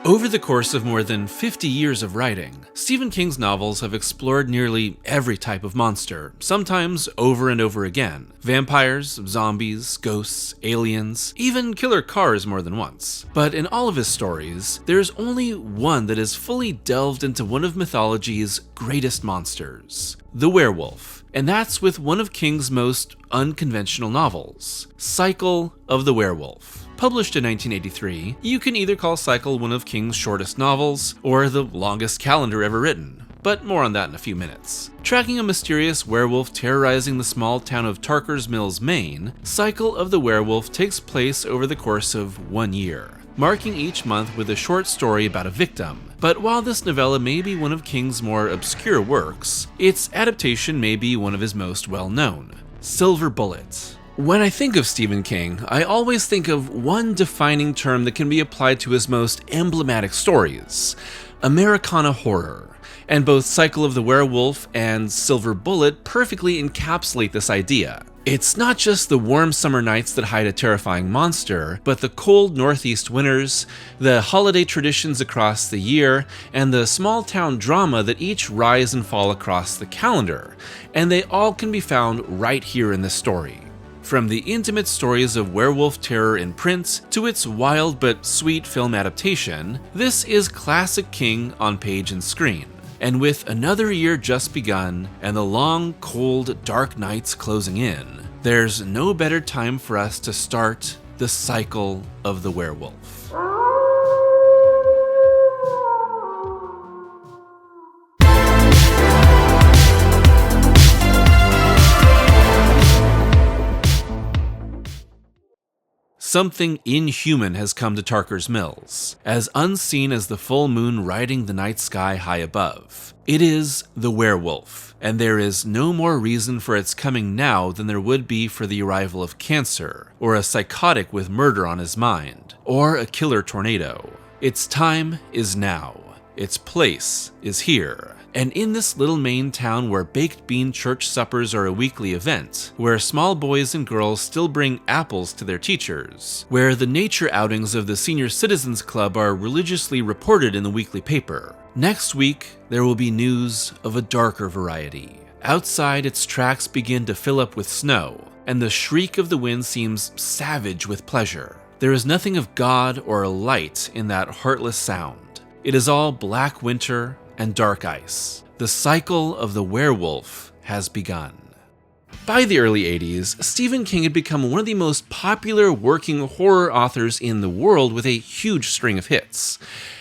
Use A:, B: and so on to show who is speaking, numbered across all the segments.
A: Over the course of more than 50 years of writing, Stephen King's novels have explored nearly every type of monster, sometimes over and over again. Vampires, zombies, ghosts, aliens, even killer cars more than once. But in all of his stories, there's only one that has fully delved into one of mythology's greatest monsters, the werewolf. And that's with one of King's most unconventional novels, Cycle of the Werewolf. Published in 1983, you can either call Cycle one of King's shortest novels, or the longest calendar ever written, but more on that in a few minutes. Tracking a mysterious werewolf terrorizing the small town of Tarker's Mills, Maine, Cycle of the Werewolf takes place over the course of 1 year, marking each month with a short story about a victim. But while this novella may be one of King's more obscure works, its adaptation may be one of his most well-known, Silver Bullet. When I think of Stephen King, I always think of one defining term that can be applied to his most emblematic stories, Americana horror, and both Cycle of the Werewolf and Silver Bullet perfectly encapsulate this idea. It's not just the warm summer nights that hide a terrifying monster, but the cold northeast winters, the holiday traditions across the year, and the small town drama that each rise and fall across the calendar, and they all can be found right here in this story. From the intimate stories of werewolf terror in print to its wild but sweet film adaptation, this is classic King on page and screen. And with another year just begun and the long, cold, dark nights closing in, there's no better time for us to start the Cycle of the Werewolf. Something inhuman has come to Tarker's Mills, as unseen as the full moon riding the night sky high above. It is the werewolf, and there is no more reason for its coming now than there would be for the arrival of cancer, or a psychotic with murder on his mind, or a killer tornado. Its time is now. Its place is here. And in this little Maine town where baked bean church suppers are a weekly event, where small boys and girls still bring apples to their teachers, where the nature outings of the Senior Citizens Club are religiously reported in the weekly paper, next week there will be news of a darker variety. Outside, its tracks begin to fill up with snow, and the shriek of the wind seems savage with pleasure. There is nothing of God or light in that heartless sound. It is all black winter and dark ice. The Cycle of the Werewolf has begun. By the early 80s, Stephen King had become one of the most popular working horror authors in the world with a huge string of hits.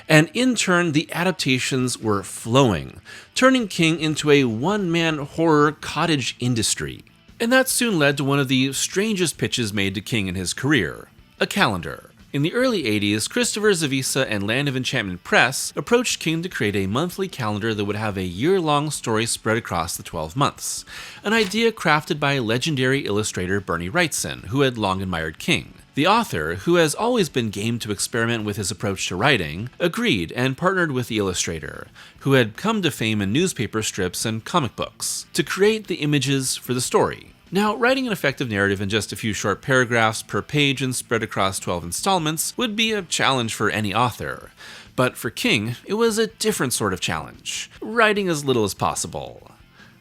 A: And in turn, the adaptations were flowing, turning King into a one-man horror cottage industry. And that soon led to one of the strangest pitches made to King in his career, a calendar. In the early 80s, Christopher Zavisa and Land of Enchantment Press approached King to create a monthly calendar that would have a year-long story spread across the 12 months, an idea crafted by legendary illustrator Bernie Wrightson, who had long admired King. The author, who has always been game to experiment with his approach to writing, agreed and partnered with the illustrator, who had come to fame in newspaper strips and comic books, to create the images for the story. Now, writing an effective narrative in just a few short paragraphs per page and spread across 12 installments would be a challenge for any author. But for King, it was a different sort of challenge, writing as little as possible.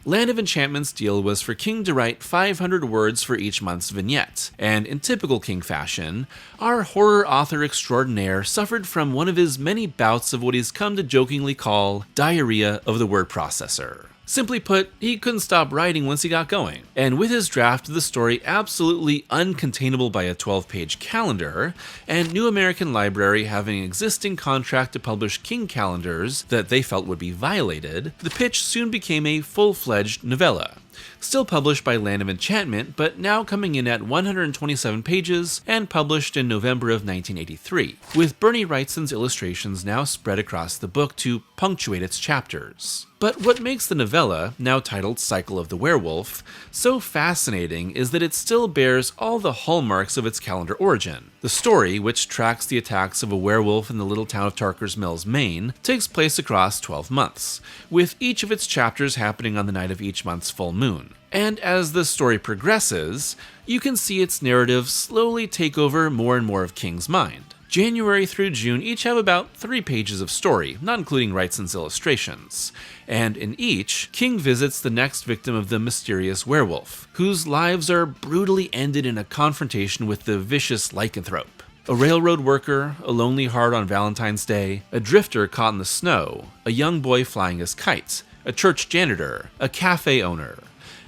A: Land of Enchantment's deal was for King to write 500 words for each month's vignette, and in typical King fashion, our horror author extraordinaire suffered from one of his many bouts of what he's come to jokingly call diarrhea of the word processor. Simply put, he couldn't stop writing once he got going. And with his draft of the story absolutely uncontainable by a 12-page calendar, and New American Library having an existing contract to publish King calendars that they felt would be violated, the pitch soon became a full-fledged novella. Still published by Land of Enchantment, but now coming in at 127 pages and published in November of 1983, with Bernie Wrightson's illustrations now spread across the book to punctuate its chapters. But what makes the novella, now titled Cycle of the Werewolf, so fascinating is that it still bears all the hallmarks of its calendar origin. The story, which tracks the attacks of a werewolf in the little town of Tarker's Mills, Maine, takes place across 12 months, with each of its chapters happening on the night of each month's full moon. And as the story progresses, you can see its narrative slowly take over more and more of King's mind. January through June each have about 3 pages of story, not including Wrightson's illustrations. And in each, King visits the next victim of the mysterious werewolf, whose lives are brutally ended in a confrontation with the vicious lycanthrope. A railroad worker, a lonely heart on Valentine's Day, a drifter caught in the snow, a young boy flying his kite, a church janitor, a cafe owner.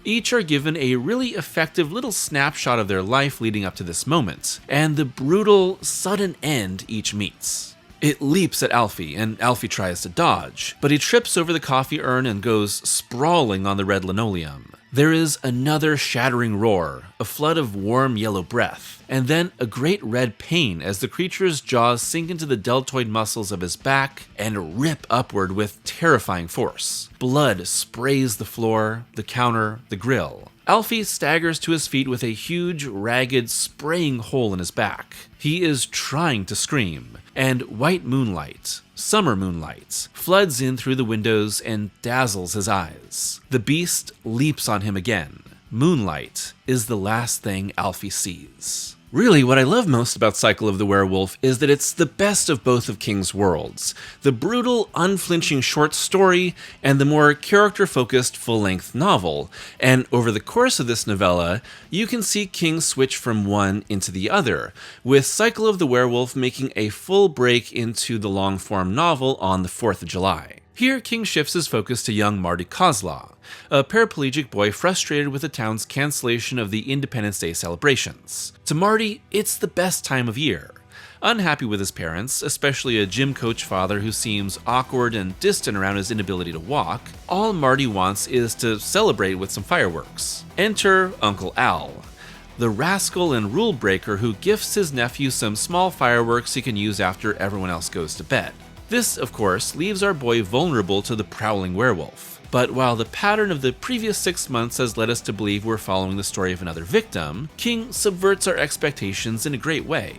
A: Each are given a really effective little snapshot of their life leading up to this moment, and the brutal, sudden end each meets. It leaps at Alfie, and Alfie tries to dodge, but he trips over the coffee urn and goes sprawling on the red linoleum. There is another shattering roar, a flood of warm yellow breath, and then a great red pain as the creature's jaws sink into the deltoid muscles of his back and rip upward with terrifying force. Blood sprays the floor, the counter, the grill. Alfie staggers to his feet with a huge, ragged, spraying hole in his back. He is trying to scream, and white moonlight, summer moonlight, floods in through the windows and dazzles his eyes. The beast leaps on him again. Moonlight is the last thing Alfie sees. Really, what I love most about Cycle of the Werewolf is that it's the best of both of King's worlds. The brutal, unflinching short story, and the more character-focused full-length novel. And over the course of this novella, you can see King switch from one into the other, with Cycle of the Werewolf making a full break into the long-form novel on the 4th of July. Here, King shifts his focus to young Marty Kozlaw, a paraplegic boy frustrated with the town's cancellation of the Independence Day celebrations. To Marty, it's the best time of year. Unhappy with his parents, especially a gym coach father who seems awkward and distant around his inability to walk, all Marty wants is to celebrate with some fireworks. Enter Uncle Al, the rascal and rule breaker who gifts his nephew some small fireworks he can use after everyone else goes to bed. This, of course, leaves our boy vulnerable to the prowling werewolf. But while the pattern of the previous 6 months has led us to believe we're following the story of another victim, King subverts our expectations in a great way,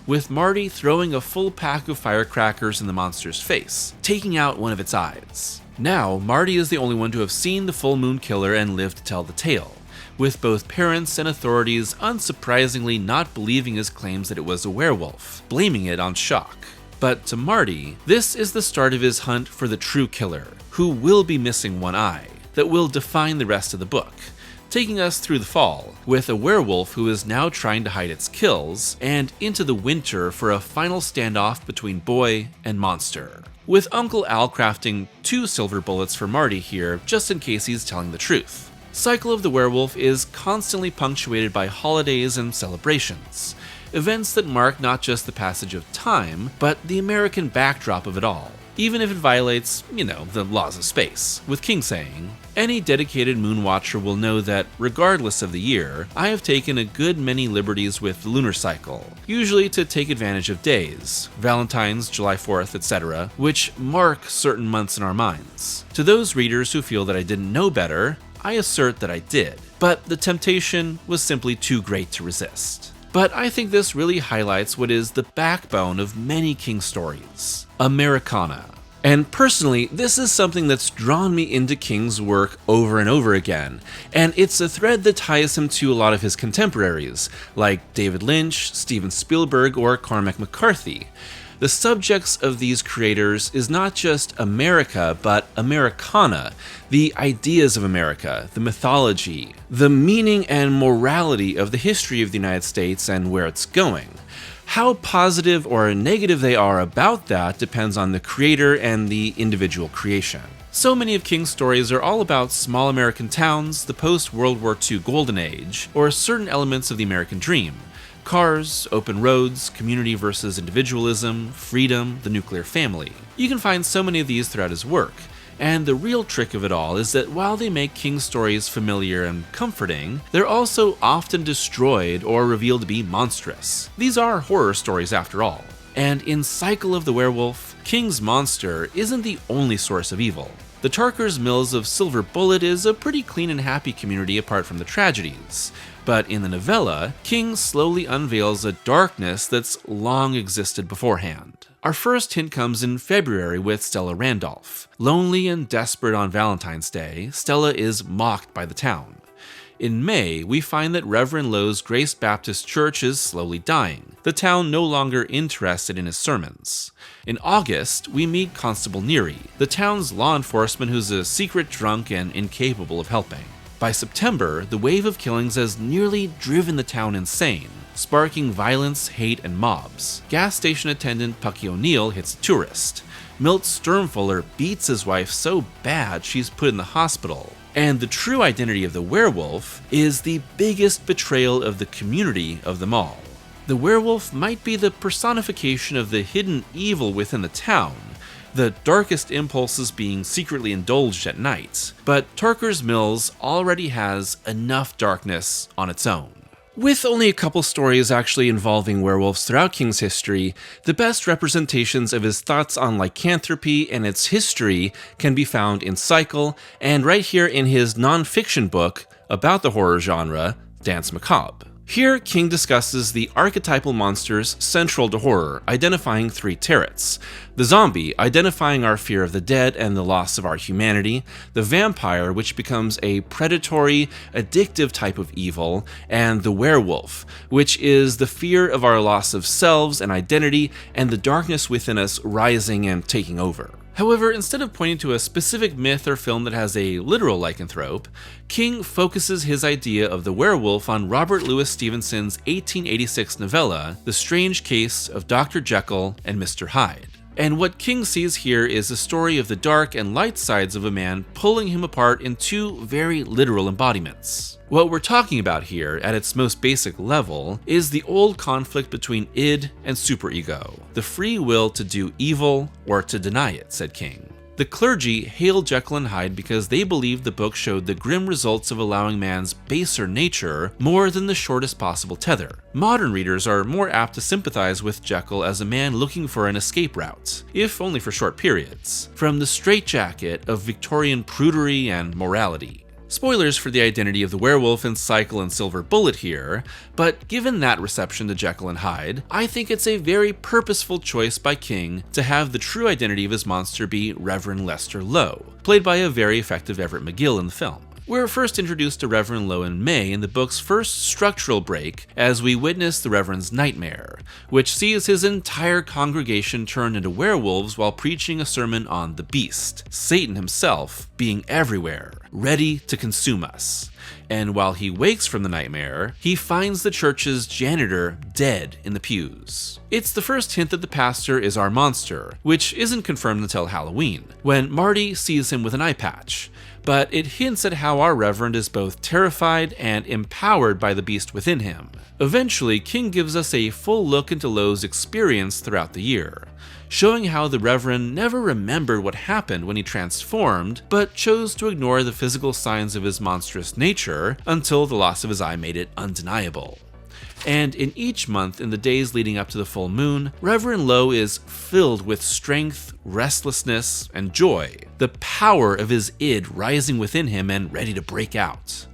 A: with Marty throwing a full pack of firecrackers in the monster's face, taking out one of its eyes. Now, Marty is the only one to have seen the full moon killer and lived to tell the tale, with both parents and authorities unsurprisingly not believing his claims that it was a werewolf, blaming it on shock. But to Marty, this is the start of his hunt for the true killer, who will be missing one eye, that will define the rest of the book, taking us through the fall, with a werewolf who is now trying to hide its kills, and into the winter for a final standoff between boy and monster, with Uncle Al crafting 2 silver bullets for Marty here just in case he's telling the truth. Cycle of the Werewolf is constantly punctuated by holidays and celebrations, events that mark not just the passage of time, but the American backdrop of it all, even if it violates, the laws of space, with King saying, "Any dedicated moonwatcher will know that, regardless of the year, I have taken a good many liberties with the lunar cycle, usually to take advantage of days, Valentine's, July 4th, etc., which mark certain months in our minds. To those readers who feel that I didn't know better, I assert that I did, but the temptation was simply too great to resist." But I think this really highlights what is the backbone of many King stories, Americana. And personally, this is something that's drawn me into King's work over and over again, and it's a thread that ties him to a lot of his contemporaries, like David Lynch, Steven Spielberg, or Cormac McCarthy. The subjects of these creators is not just America, but Americana, the ideas of America, the mythology, the meaning and morality of the history of the United States and where it's going. How positive or negative they are about that depends on the creator and the individual creation. So many of King's stories are all about small American towns, the post-World War II Golden Age, or certain elements of the American dream. Cars, open roads, community versus individualism, freedom, the nuclear family. You can find so many of these throughout his work, and the real trick of it all is that while they make King's stories familiar and comforting, they're also often destroyed or revealed to be monstrous. These are horror stories after all. And in Cycle of the Werewolf, King's monster isn't the only source of evil. The Tarker's Mills of Silver Bullet is a pretty clean and happy community apart from the tragedies. But in the novella, King slowly unveils a darkness that's long existed beforehand. Our first hint comes in February with Stella Randolph. Lonely and desperate on Valentine's Day, Stella is mocked by the town. In May, we find that Reverend Lowe's Grace Baptist Church is slowly dying, the town no longer interested in his sermons. In August, we meet Constable Neary, the town's law enforcement who's a secret drunk and incapable of helping. By September, the wave of killings has nearly driven the town insane, sparking violence, hate, and mobs. Gas station attendant Pucky O'Neill hits a tourist. Milt Sturmfuller beats his wife so bad she's put in the hospital. And the true identity of the werewolf is the biggest betrayal of the community of them all. The werewolf might be the personification of the hidden evil within the town, the darkest impulses being secretly indulged at night, but Tarker's Mills already has enough darkness on its own. With only a couple stories actually involving werewolves throughout King's history, the best representations of his thoughts on lycanthropy and its history can be found in Cycle, and right here in his non-fiction book about the horror genre, Danse Macabre. Here, King discusses the archetypal monsters central to horror, identifying 3 territs. The zombie, identifying our fear of the dead and the loss of our humanity. The vampire, which becomes a predatory, addictive type of evil. And the werewolf, which is the fear of our loss of selves and identity and the darkness within us rising and taking over. However, instead of pointing to a specific myth or film that has a literal lycanthrope, King focuses his idea of the werewolf on Robert Louis Stevenson's 1886 novella, The Strange Case of Dr. Jekyll and Mr. Hyde. And what King sees here is a story of the dark and light sides of a man pulling him apart in 2 very literal embodiments. What we're talking about here, at its most basic level, is the old conflict between id and superego, the free will to do evil or to deny it, said King. The clergy hailed Jekyll and Hyde because they believed the book showed the grim results of allowing man's baser nature more than the shortest possible tether. Modern readers are more apt to sympathize with Jekyll as a man looking for an escape route, if only for short periods, from the straitjacket of Victorian prudery and morality. Spoilers for the identity of the werewolf in Cycle and Silver Bullet here, but given that reception to Jekyll and Hyde, I think it's a very purposeful choice by King to have the true identity of his monster be Reverend Lester Lowe, played by a very effective Everett McGill in the film. We're first introduced to Reverend Lowe in May in the book's first structural break as we witness the Reverend's nightmare, which sees his entire congregation turn into werewolves while preaching a sermon on the beast, Satan himself, being everywhere, ready to consume us. And while he wakes from the nightmare, he finds the church's janitor dead in the pews. It's the first hint that the pastor is our monster, which isn't confirmed until Halloween, when Marty sees him with an eye patch. But it hints at how our Reverend is both terrified and empowered by the beast within him. Eventually, King gives us a full look into Lowe's experience throughout the year, showing how the Reverend never remembered what happened when he transformed, but chose to ignore the physical signs of his monstrous nature until the loss of his eye made it undeniable. And in each month in the days leading up to the full moon, Reverend Lowe is filled with strength, restlessness, and joy, the power of his id rising within him and ready to break out.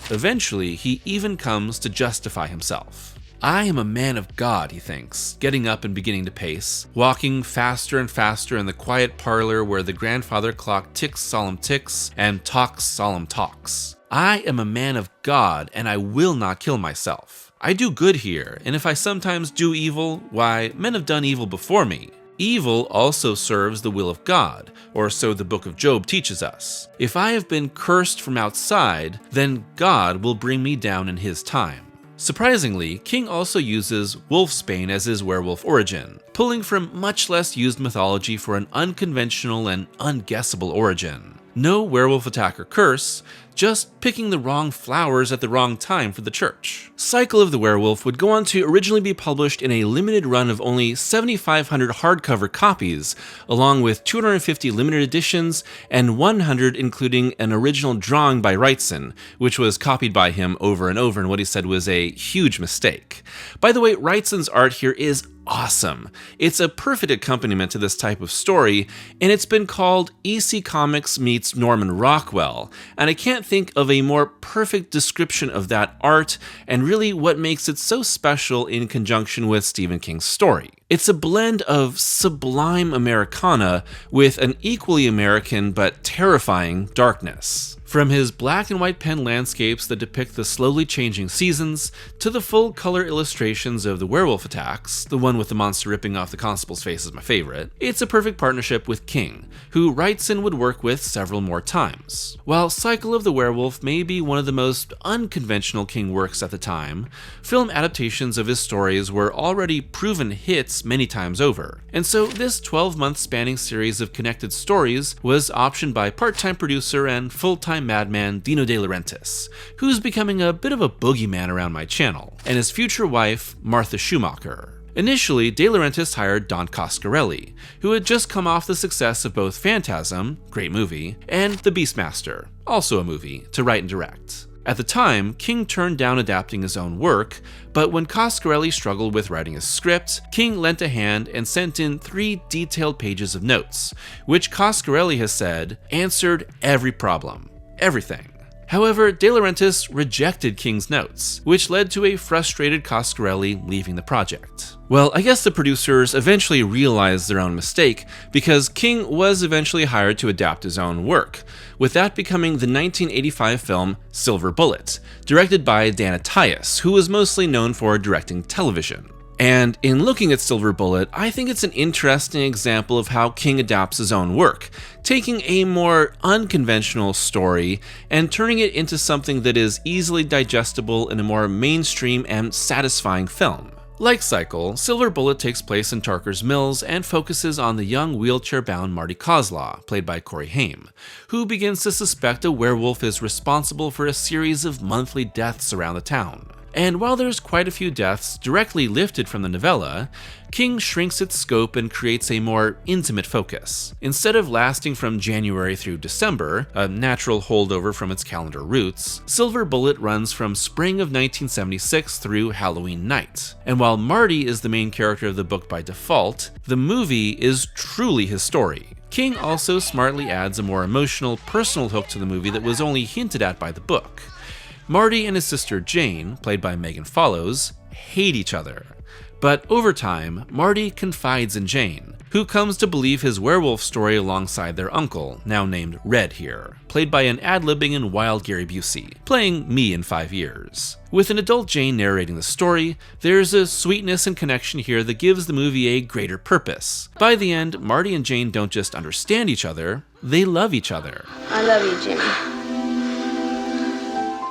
A: Eventually, he even comes to justify himself. I am a man of God, he thinks, getting up and beginning to pace, walking faster and faster in the quiet parlor where the grandfather clock ticks solemn ticks and talks solemn talks. I am a man of God, and I will not kill myself. I do good here, and if I sometimes do evil, why, men have done evil before me. Evil also serves the will of God, or so the book of Job teaches us. If I have been cursed from outside, then God will bring me down in his time. Surprisingly, King also uses wolfsbane as his werewolf origin, pulling from much less used mythology for an unconventional and unguessable origin. No werewolf attack or curse, just picking the wrong flowers at the wrong time for the church. Cycle of the Werewolf would go on to originally be published in a limited run of only 7,500 hardcover copies, along with 250 limited editions and 100 including an original drawing by Wrightson, which was copied by him over and over in what he said was a huge mistake. By the way, Wrightson's art here is awesome. It's a perfect accompaniment to this type of story, and it's been called EC Comics meets Norman Rockwell, and I can't think of a more perfect description of that art and really what makes it so special in conjunction with Stephen King's story. It's a blend of sublime Americana with an equally American but terrifying darkness. From his black and white pen landscapes that depict the slowly changing seasons, to the full color illustrations of the werewolf attacks, the one with the monster ripping off the constable's face is my favorite, it's a perfect partnership with King, who writes and would work with several more times. While Cycle of the Werewolf may be one of the most unconventional King works at the time, film adaptations of his stories were already proven hits many times over, and so this 12-month spanning series of connected stories was optioned by part-time producer and full-time madman Dino De Laurentiis, who's becoming a bit of a boogeyman around my channel, and his future wife, Martha Schumacher. Initially, De Laurentiis hired Don Coscarelli, who had just come off the success of both Phantasm, great movie, and The Beastmaster, also a movie, to write and direct. At the time, King turned down adapting his own work, but when Coscarelli struggled with writing a script, King lent a hand and sent in 3 detailed pages of notes, which Coscarelli has said answered every problem. Everything. However, De Laurentiis rejected King's notes, which led to a frustrated Coscarelli leaving the project. Well, I guess the producers eventually realized their own mistake, because King was eventually hired to adapt his own work, with that becoming the 1985 film Silver Bullet, directed by Dan Attias, who was mostly known for directing television. And in looking at Silver Bullet, I think it's an interesting example of how King adapts his own work, taking a more unconventional story and turning it into something that is easily digestible in a more mainstream and satisfying film. Like Cycle, Silver Bullet takes place in Tarker's Mills and focuses on the young wheelchair-bound Marty Kozlaw, played by Corey Haim, who begins to suspect a werewolf is responsible for a series of monthly deaths around the town. And while there's quite a few deaths directly lifted from the novella, King shrinks its scope and creates a more intimate focus. Instead of lasting from January through December, a natural holdover from its calendar roots, Silver Bullet runs from spring of 1976 through Halloween night. And while Marty is the main character of the book by default, the movie is truly his story. King also smartly adds a more emotional, personal hook to the movie that was only hinted at by the book. Marty and his sister Jane, played by Megan Follows, hate each other. But over time, Marty confides in Jane, who comes to believe his werewolf story alongside their uncle, now named Red here, played by an ad-libbing and wild Gary Busey, playing me in 5 years. With an adult Jane narrating the story, there's a sweetness and connection here that gives the movie a greater purpose. By the end, Marty and Jane don't just understand each other, they love each other.
B: I love you, Jimmy.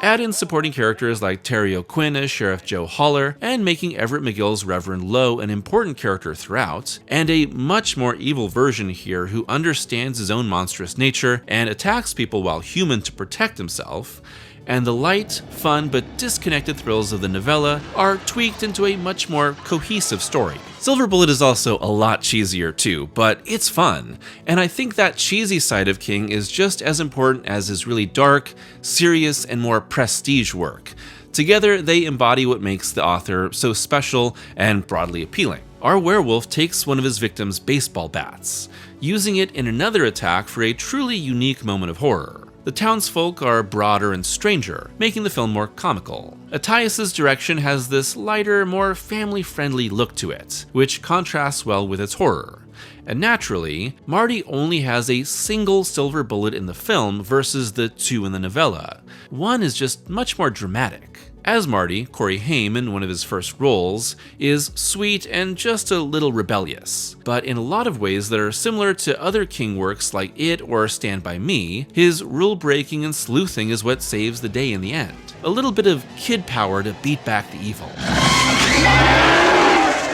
A: Add in supporting characters like Terry O'Quinn as Sheriff Joe Holler, and making Everett McGill's Reverend Lowe an important character throughout, and a much more evil version here who understands his own monstrous nature and attacks people while human to protect himself, and the light, fun, but disconnected thrills of the novella are tweaked into a much more cohesive story. Silver Bullet is also a lot cheesier too, but it's fun, and I think that cheesy side of King is just as important as his really dark, serious, and more prestige work. Together, they embody what makes the author so special and broadly appealing. Our werewolf takes one of his victims' baseball bats, using it in another attack for a truly unique moment of horror. The townsfolk are broader and stranger, making the film more comical. Attias' direction has this lighter, more family-friendly look to it, which contrasts well with its horror. And naturally, Marty only has a single silver bullet in the film versus the 2 in the novella. One is just much more dramatic. As Marty, Corey Haim, in one of his first roles, is sweet and just a little rebellious. But in a lot of ways that are similar to other King works like It or Stand By Me, his rule-breaking and sleuthing is what saves the day in the end. A little bit of kid power to beat back the evil.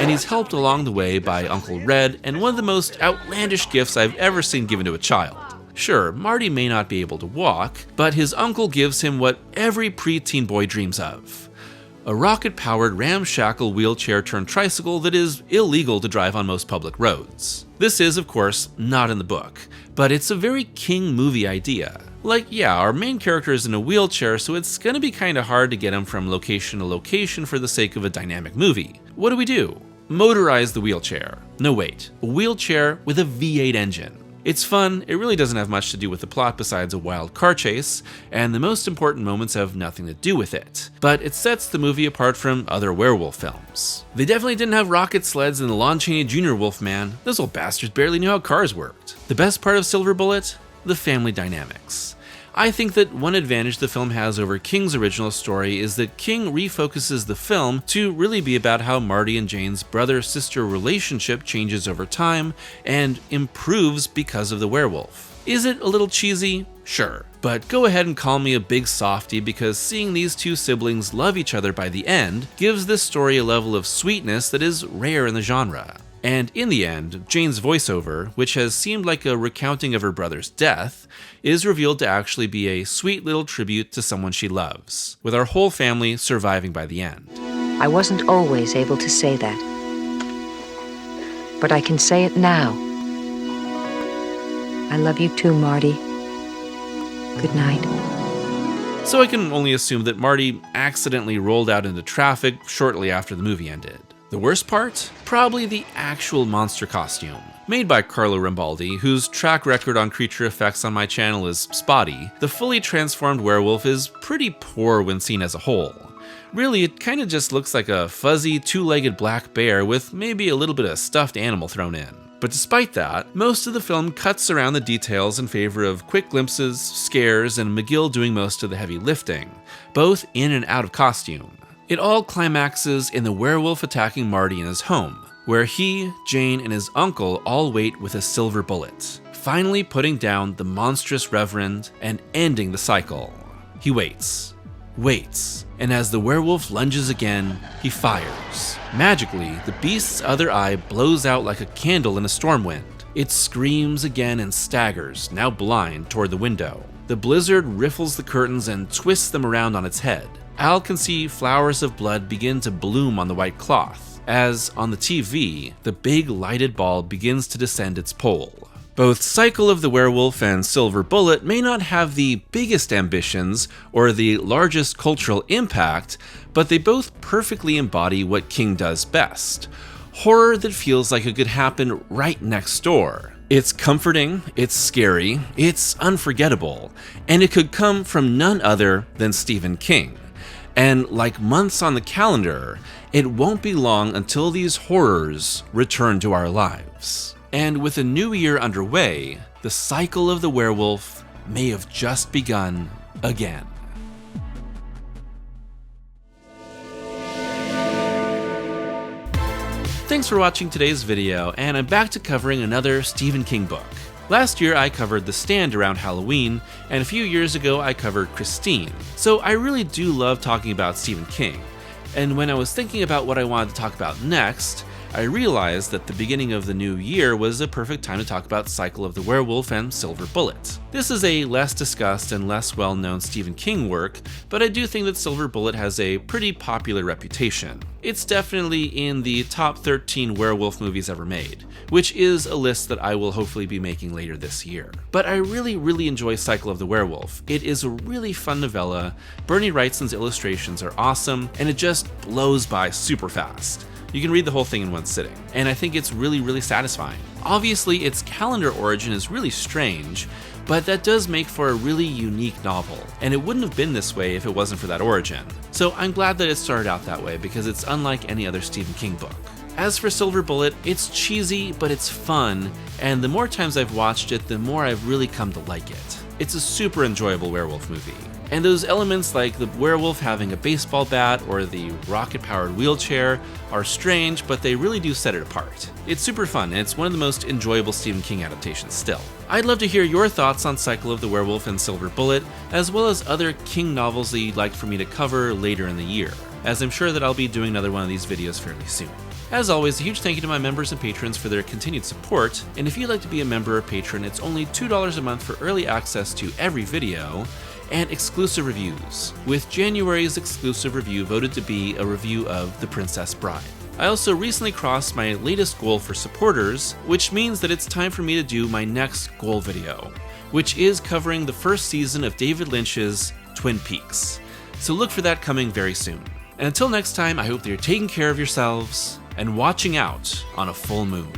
A: And he's helped along the way by Uncle Red and one of the most outlandish gifts I've ever seen given to a child. Sure, Marty may not be able to walk, but his uncle gives him what every preteen boy dreams of. A rocket-powered ramshackle wheelchair-turned-tricycle that is illegal to drive on most public roads. This is, of course, not in the book, but it's a very King movie idea. Like, yeah, our main character is in a wheelchair, so it's gonna be kinda hard to get him from location to location for the sake of a dynamic movie. What do? Motorize the wheelchair. No wait, a wheelchair with a V8 engine. It's fun, it really doesn't have much to do with the plot besides a wild car chase, and the most important moments have nothing to do with it. But it sets the movie apart from other werewolf films. They definitely didn't have rocket sleds in the Lon Chaney Jr. Wolfman. Those old bastards barely knew how cars worked. The best part of Silver Bullet? The family dynamics. I think that one advantage the film has over King's original story is that King refocuses the film to really be about how Marty and Jane's brother-sister relationship changes over time and improves because of the werewolf. Is it a little cheesy? Sure. But go ahead and call me a big softie because seeing these two siblings love each other by the end gives this story a level of sweetness that is rare in the genre. And in the end, Jane's voiceover, which has seemed like a recounting of her brother's death, is revealed to actually be a sweet little tribute to someone she loves, with our whole family surviving by the end.
B: I wasn't always able to say that, but I can say it now. I love you too, Marty. Good night.
A: So I can only assume that Marty accidentally rolled out into traffic shortly after the movie ended. The worst part? Probably the actual monster costume. Made by Carlo Rambaldi, whose track record on creature effects on my channel is spotty, the fully transformed werewolf is pretty poor when seen as a whole. Really, it kinda just looks like a fuzzy, two-legged black bear with maybe a little bit of stuffed animal thrown in. But despite that, most of the film cuts around the details in favor of quick glimpses, scares, and McGill doing most of the heavy lifting, both in and out of costume. It all climaxes in the werewolf attacking Marty in his home, where he, Jane, and his uncle all wait with a silver bullet, finally putting down the monstrous Reverend and ending the cycle. He waits, and as the werewolf lunges again, he fires. Magically, the beast's other eye blows out like a candle in a storm wind. It screams again and staggers, now blind, toward the window. The blizzard riffles the curtains and twists them around on its head. Al can see flowers of blood begin to bloom on the white cloth, as, on the TV, the big lighted ball begins to descend its pole. Both Cycle of the Werewolf and Silver Bullet may not have the biggest ambitions or the largest cultural impact, but they both perfectly embody what King does best. Horror that feels like it could happen right next door. It's comforting, it's scary, it's unforgettable, and it could come from none other than Stephen King. And like months on the calendar, it won't be long until these horrors return to our lives. And with a new year underway, the cycle of the werewolf may have just begun again. Thanks for watching today's video, and I'm back to covering another Stephen King book. Last year I covered The Stand around Halloween, and a few years ago I covered Christine. So I really do love talking about Stephen King. And when I was thinking about what I wanted to talk about next, I realized that the beginning of the new year was a perfect time to talk about Cycle of the Werewolf and Silver Bullet. This is a less discussed and less well-known Stephen King work, but I do think that Silver Bullet has a pretty popular reputation. It's definitely in the top 13 werewolf movies ever made, which is a list that I will hopefully be making later this year. But I really enjoy Cycle of the Werewolf. It is a really fun novella, Bernie Wrightson's illustrations are awesome, and it just blows by super fast. You can read the whole thing in one sitting, and I think it's really satisfying. Obviously, its calendar origin is really strange, but that does make for a really unique novel, and it wouldn't have been this way if it wasn't for that origin. So I'm glad that it started out that way because it's unlike any other Stephen King book. As for Silver Bullet, it's cheesy, but it's fun, and the more times I've watched it, the more I've really come to like it. It's a super enjoyable werewolf movie. And those elements like the werewolf having a baseball bat or the rocket-powered wheelchair are strange, but they really do set it apart. It's super fun, and it's one of the most enjoyable Stephen King adaptations still. I'd love to hear your thoughts on Cycle of the Werewolf and Silver Bullet, as well as other King novels that you'd like for me to cover later in the year, as I'm sure that I'll be doing another one of these videos fairly soon. As always, a huge thank you to my members and patrons for their continued support, and if you'd like to be a member or patron, it's only $2 a month for early access to every video, and exclusive reviews, with January's exclusive review voted to be a review of The Princess Bride. I also recently crossed my latest goal for supporters, which means that it's time for me to do my next goal video, which is covering the first season of David Lynch's Twin Peaks. So look for that coming very soon. And until next time, I hope that you're taking care of yourselves and watching out on a full moon.